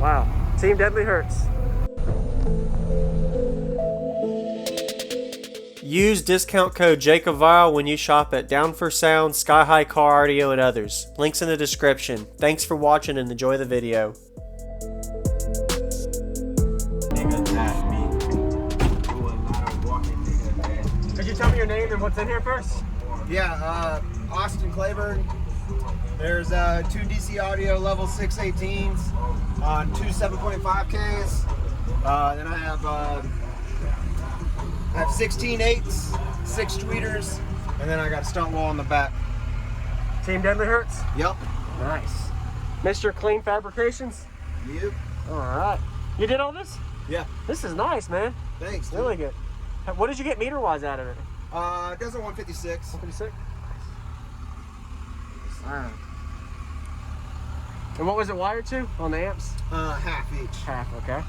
Wow. Team Deadly Hurts. Use discount code JACOBVILE when you shop at Down for Sound, Sky High Car Audio, and others. Links in the description. Thanks for watching and enjoy the video. Could you tell me your name and what's in here first? Yeah, Austin Claiborne. There's two DC Audio level 618s on two 7.5Ks. Then I have 16 8s, 6 tweeters, and then I got a stunt wall on the back. Team Deadly Hurts? Yep. Nice. Mr. Clean Fabrications? Yep. Alright. You did all this? Yeah. This is nice, man. Thanks, dude. Really good. What did you get meter-wise out of it? It does a 156. 156? Alright. And what was it wired to on the amps? Half each. Half, okay.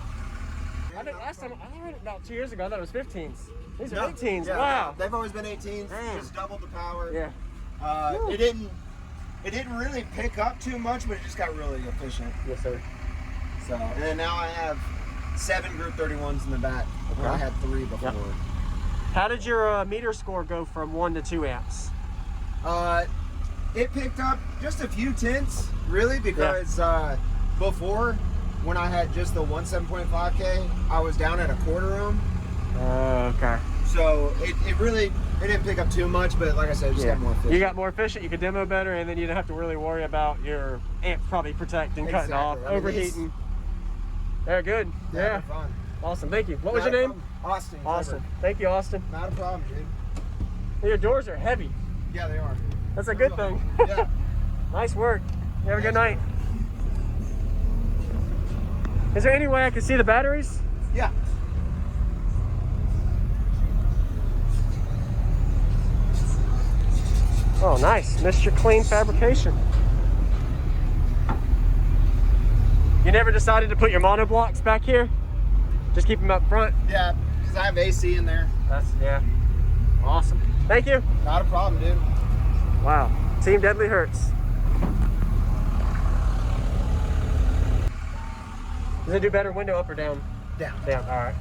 I think last time, I heard it about 2 years ago, I thought it was 15s. These are 18s, yeah, wow. They've always been 18s, Damn. just doubled the power. Yeah. It didn't really pick up too much, but it just got really efficient. Yes, sir. So, and then now I have 7 Group 31s in the back, where I had 3 before. Yep. How did your meter score go from 1 to 2 amps? It picked up just a few tenths, really, because before, when I had just the 7.5K, I was down at a quarter ohm. Okay. So it didn't pick up too much, but like I said, it just got more efficient. You got more efficient, you could demo better, and then you didn't have to really worry about your amp probably protecting, cutting off, overheating. They're good. Yeah. They're fun. Awesome. Thank you. What was your name? Austin. Austin. Thank you, Austin. Not a problem, dude. Your doors are heavy. Yeah, they are. That's a good thing. Yeah. Nice work. You have a good night. Is there any way I can see the batteries? Yeah. Oh, nice. Mr. Clean Fabrication. You never decided to put your monoblocks back here? Just keep them up front? Yeah, because I have AC in there. Yeah. Awesome. Thank you. Not a problem, dude. Wow. Team Deadly Hurts. Does it do better window up or down? Down. Down, all right.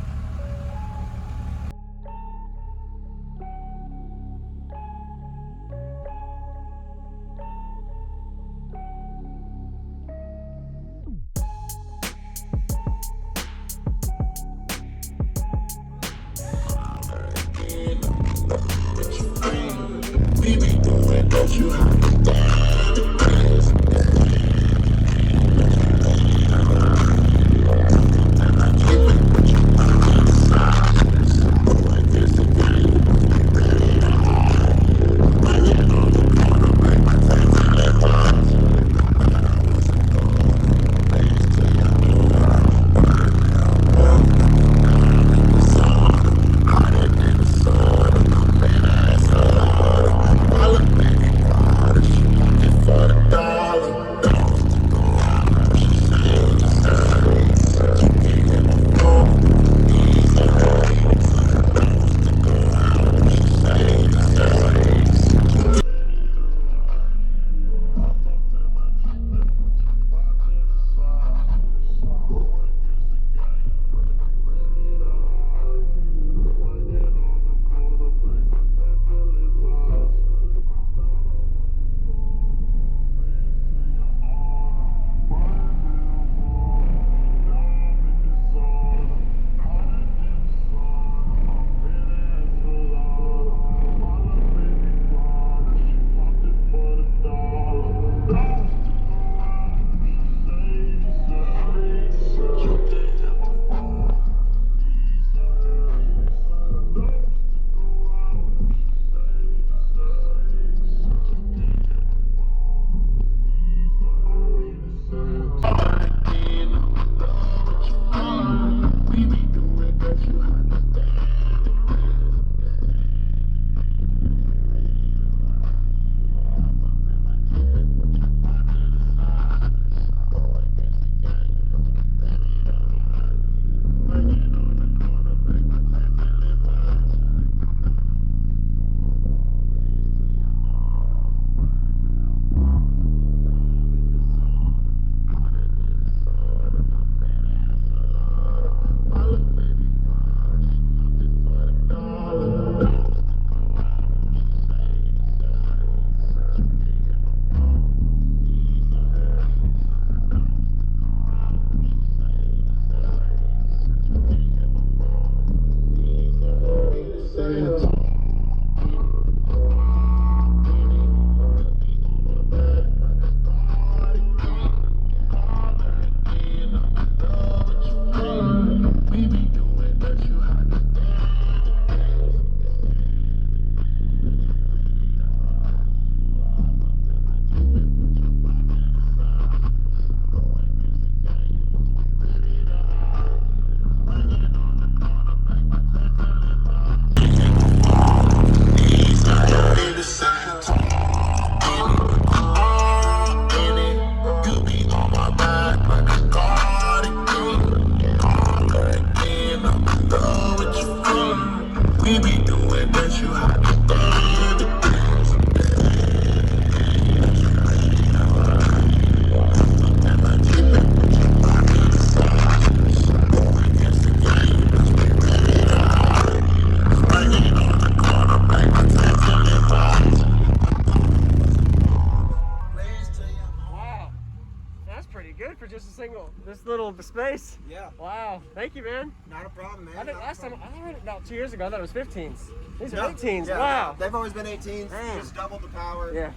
this little space. Yeah. Wow. Thank you, man. Not a problem, man. I think last time I heard it about 2 years ago. I thought it was 15s. These No, are 18s. yeah, Wow. They've always been 18s. Damn. Just double the power. Yeah.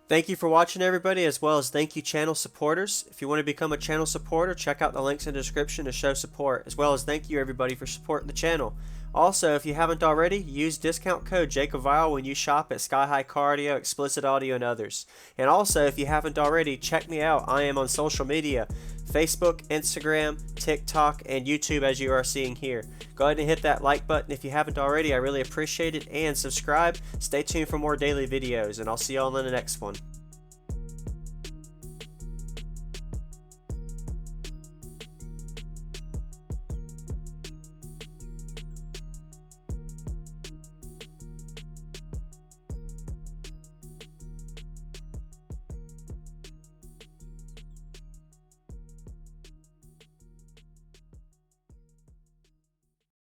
Thank you for watching, everybody, as well as thank you channel supporters. If you want to become a channel supporter, check out the links in the description to show support, as well as thank you everybody for supporting the channel. Also, if you haven't already, use discount code JACOBVILE when you shop at Sky High Car Audio, Explicit Audio, and others. And also, if you haven't already, check me out. I am on social media, Facebook, Instagram, TikTok, and YouTube, as you are seeing here. Go ahead and hit that like button if you haven't already. I really appreciate it. And subscribe. Stay tuned for more daily videos, and I'll see y'all in the next one.